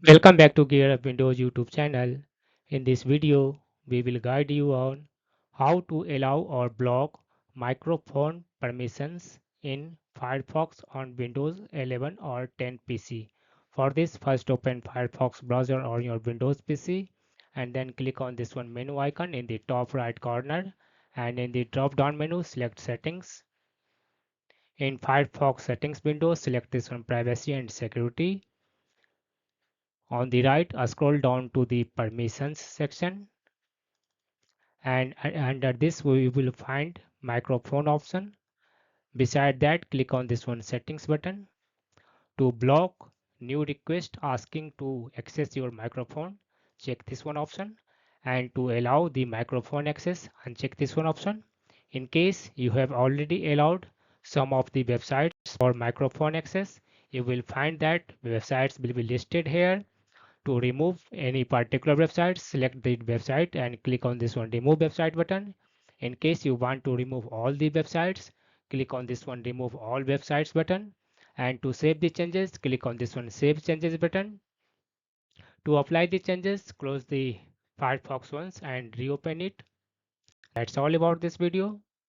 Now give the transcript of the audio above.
Welcome back to GearUpWindows YouTube channel. In this video, we will guide you on how to allow or block microphone permissions in Firefox on Windows 11 or 10 PC. For this, first open Firefox browser on your Windows PC and then click on this one menu icon in the top right corner, and in the drop down menu select settings. In Firefox settings window, select this one privacy and security. On the right, scroll down to the permissions section, and under this we will find microphone option. Beside that, click on this one settings button. To block new request asking to access your microphone, check this one option, and to allow the microphone access, uncheck this one option. In case you have already allowed some of the websites for microphone access, you will find that websites will be listed here. To remove any particular website, select the website and click on this one remove website button. In case you want to remove all the websites, click on this one remove all websites button. And to save the changes, click on this one save changes button. To apply the changes, close the Firefox once and reopen it. That's all about this video.